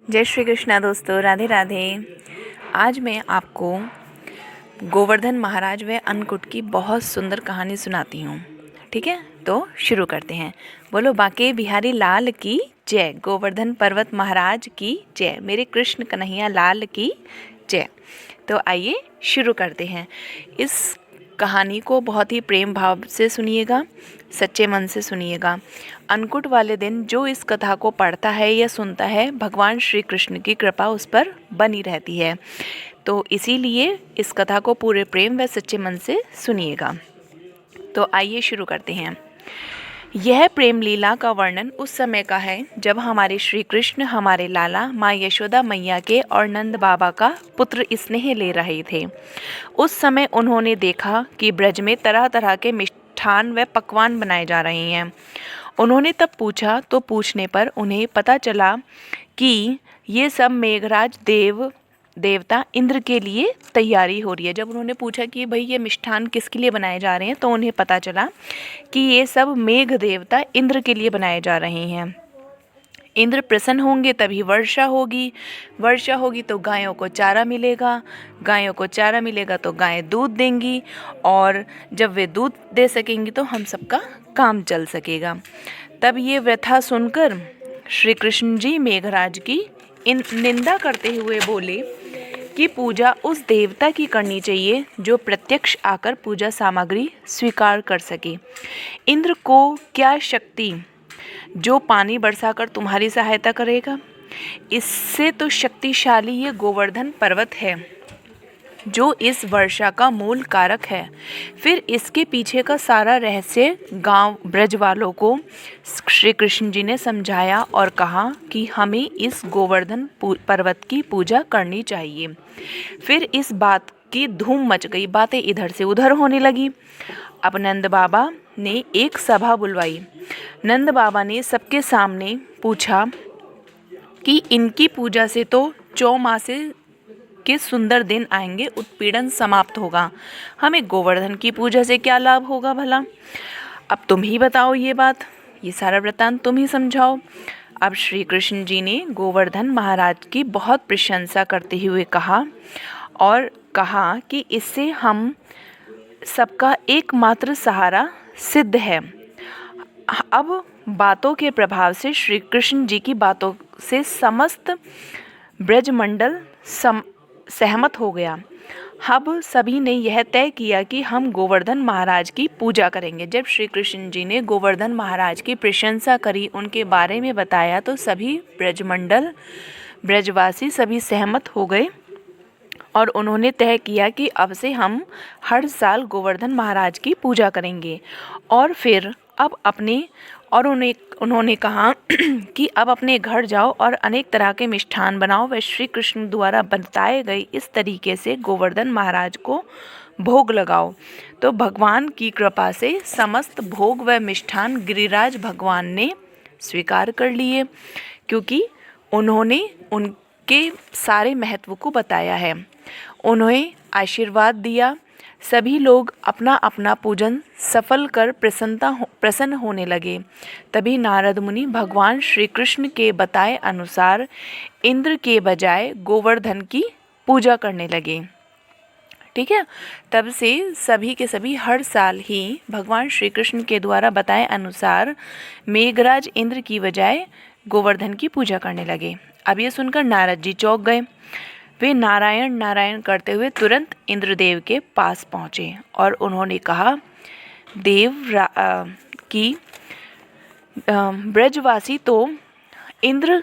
जय श्री कृष्णा दोस्तों, राधे राधे। आज मैं आपको गोवर्धन महाराज व अन्नकूट की बहुत सुंदर कहानी सुनाती हूँ। ठीक है, तो शुरू करते हैं। बोलो बांके बिहारी लाल की जय, गोवर्धन पर्वत महाराज की जय, मेरे कृष्ण कन्हैया लाल की जय। तो आइए शुरू करते हैं। इस कहानी को बहुत ही प्रेम भाव से सुनिएगा, सच्चे मन से सुनिएगा। अन्नकूट वाले दिन जो इस कथा को पढ़ता है या सुनता है, भगवान श्री कृष्ण की कृपा उस पर बनी रहती है। तो इसीलिए इस कथा को पूरे प्रेम व सच्चे मन से सुनिएगा। तो आइए शुरू करते हैं। यह प्रेम लीला का वर्णन उस समय का है जब हमारे श्री कृष्ण हमारे लाला माँ यशोदा मैया के और नंद बाबा का पुत्र स्नेह ले रहे थे। उस समय उन्होंने देखा कि ब्रज में तरह तरह के मिष्ठान व पकवान बनाए जा रहे हैं। उन्होंने तब पूछा तो पूछने पर उन्हें पता चला कि ये सब मेघराज देवता इंद्र के लिए तैयारी हो रही है। जब उन्होंने पूछा कि भाई ये मिष्ठान किसके लिए बनाए जा रहे हैं, तो उन्हें पता चला कि ये सब मेघ देवता इंद्र के लिए बनाए जा रहे हैं। इंद्र प्रसन्न होंगे तभी वर्षा होगी, वर्षा होगी तो गायों को चारा मिलेगा, गायों को चारा मिलेगा तो गायें दूध देंगी, और जब वे दूध दे सकेंगी तो हम सबका काम चल सकेगा। तब ये व्यथा सुनकर श्री कृष्ण जी मेघराज की निंदा करते हुए बोले कि पूजा उस देवता की करनी चाहिए जो प्रत्यक्ष आकर पूजा सामग्री स्वीकार कर सके। इंद्र को क्या शक्ति जो पानी बरसाकर तुम्हारी सहायता करेगा? इससे तो शक्तिशाली ये गोवर्धन पर्वत है जो इस वर्षा का मूल कारक है। फिर इसके पीछे का सारा रहस्य गांव ब्रज वालों को श्री कृष्ण जी ने समझाया और कहा कि हमें इस गोवर्धन पर्वत की पूजा करनी चाहिए। फिर इस बात की धूम मच गई, बातें इधर से उधर होने लगी। अब नंद बाबा ने एक सभा बुलवाई। नंद बाबा ने सबके सामने पूछा कि इनकी पूजा से तो चौमासे के सुंदर दिन आएंगे, उत्पीड़न समाप्त होगा, हमें गोवर्धन की पूजा से क्या लाभ होगा भला? अब तुम ही बताओ ये बात, ये सारा वृत्तांत तुम ही समझाओ। अब श्री कृष्ण जी ने गोवर्धन महाराज की बहुत प्रशंसा करते हुए कहा कि इससे हम सबका एकमात्र सहारा सिद्ध है। अब बातों के प्रभाव से श्री कृष्ण जी की बातों से समस्त ब्रजमंडल सहमत हो गया। अब सभी ने यह तय किया कि हम गोवर्धन महाराज की पूजा करेंगे। जब श्री कृष्ण जी ने गोवर्धन महाराज की प्रशंसा करी, उनके बारे में बताया, तो सभी ब्रजवासी सभी सहमत हो गए और उन्होंने तय किया कि अब से हम हर साल गोवर्धन महाराज की पूजा करेंगे। और फिर उन्होंने कहा कि अब अपने घर जाओ और अनेक तरह के मिष्ठान बनाओ व श्री कृष्ण द्वारा बताए गए इस तरीके से गोवर्धन महाराज को भोग लगाओ। तो भगवान की कृपा से समस्त भोग व मिष्ठान गिरिराज भगवान ने स्वीकार कर लिए, क्योंकि उन्होंने उनके सारे महत्व को बताया है। उन्हें आशीर्वाद दिया। सभी लोग अपना अपना पूजन सफल कर प्रसन्न होने लगे। तभी नारद मुनि भगवान श्री कृष्ण के बताए अनुसार इंद्र के बजाय गोवर्धन की पूजा करने लगे। ठीक है, तब से सभी के सभी हर साल ही भगवान श्री कृष्ण के द्वारा बताए अनुसार मेघराज इंद्र की बजाय गोवर्धन की पूजा करने लगे। अब ये सुनकर नारद जी चौंक गए। वे नारायण नारायण करते हुए तुरंत इंद्रदेव के पास पहुँचे और उन्होंने कहा, कि ब्रजवासी तो इंद्र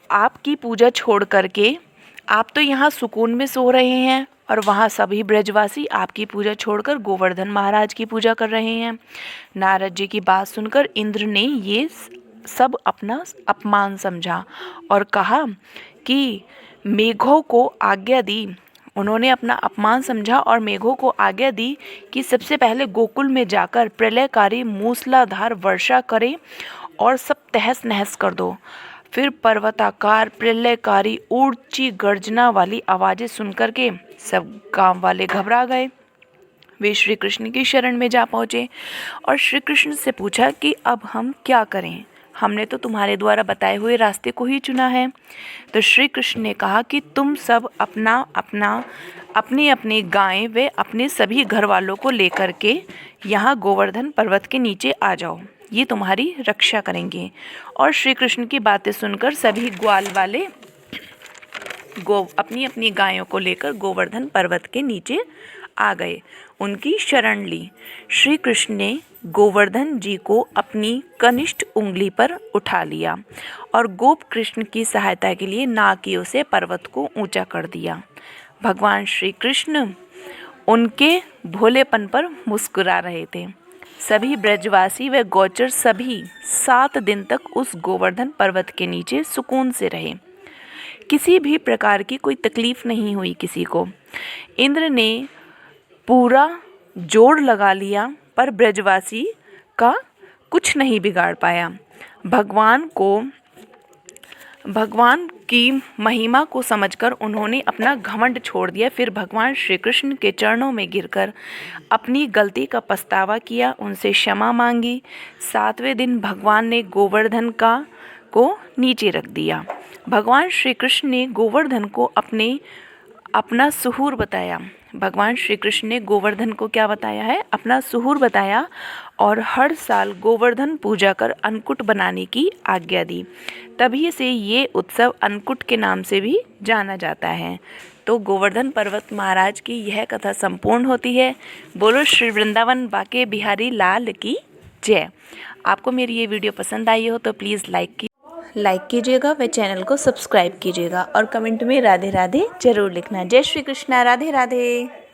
आपकी पूजा छोड़ करके आप तो यहाँ सुकून में सो रहे हैं और वहाँ सभी ब्रजवासी आपकी पूजा छोड़कर गोवर्धन महाराज की पूजा कर रहे हैं। नारद जी की बात सुनकर इंद्र ने ये सब अपना अपमान समझा और कहा कि मेघों को आज्ञा दी। उन्होंने अपना अपमान समझा और मेघों को आज्ञा दी कि सबसे पहले गोकुल में जाकर प्रलयकारी मूसलाधार वर्षा करें और सब तहस नहस कर दो। फिर पर्वताकार प्रलयकारी ऊंची गर्जना वाली आवाज़ें सुनकर के सब गांव वाले घबरा गए। वे श्री कृष्ण की शरण में जा पहुँचे और श्री कृष्ण से पूछा कि अब हम क्या करें, हमने तो तुम्हारे द्वारा बताए हुए रास्ते को ही चुना है। तो श्री कृष्ण ने कहा कि तुम सब अपनी अपनी गायें व अपने सभी घर वालों को लेकर के यहाँ गोवर्धन पर्वत के नीचे आ जाओ, ये तुम्हारी रक्षा करेंगे। और श्री कृष्ण की बातें सुनकर सभी ग्वाल वाले अपनी अपनी गायों को लेकर गोवर्धन पर्वत के नीचे आ गए, उनकी शरण ली। श्री कृष्ण ने गोवर्धन जी को अपनी कनिष्ठ उंगली पर उठा लिया और गोप कृष्ण की सहायता के लिए नाकियों से पर्वत को ऊंचा कर दिया। भगवान श्री कृष्ण उनके भोलेपन पर मुस्कुरा रहे थे। सभी ब्रजवासी व गोचर सभी 7 दिन तक उस गोवर्धन पर्वत के नीचे सुकून से रहे। किसी भी प्रकार की कोई तकलीफ नहीं हुई किसी को। इंद्र ने पूरा जोड़ लगा लिया पर ब्रजवासी का कुछ नहीं बिगाड़ पाया। भगवान की महिमा को समझकर उन्होंने अपना घमंड छोड़ दिया। फिर भगवान श्री कृष्ण के चरणों में गिरकर अपनी गलती का पछतावा किया, उनसे क्षमा मांगी। 7वें दिन भगवान ने गोवर्धन को नीचे रख दिया। भगवान श्री कृष्ण ने गोवर्धन को अपना सुहूर बताया। भगवान श्री कृष्ण ने गोवर्धन को क्या बताया है? अपना सुहूर बताया और हर साल गोवर्धन पूजा कर अन्नकूट बनाने की आज्ञा दी। तभी से ये उत्सव अन्नकूट के नाम से भी जाना जाता है। तो गोवर्धन पर्वत महाराज की यह कथा संपूर्ण होती है। बोलो श्री वृंदावन बाके बिहारी लाल की जय। आपको मेरी ये वीडियो पसंद आई हो तो प्लीज़ लाइक कीजिएगा व चैनल को सब्सक्राइब कीजिएगा और कमेंट में राधे राधे जरूर लिखना। जय श्री कृष्णा। राधे राधे।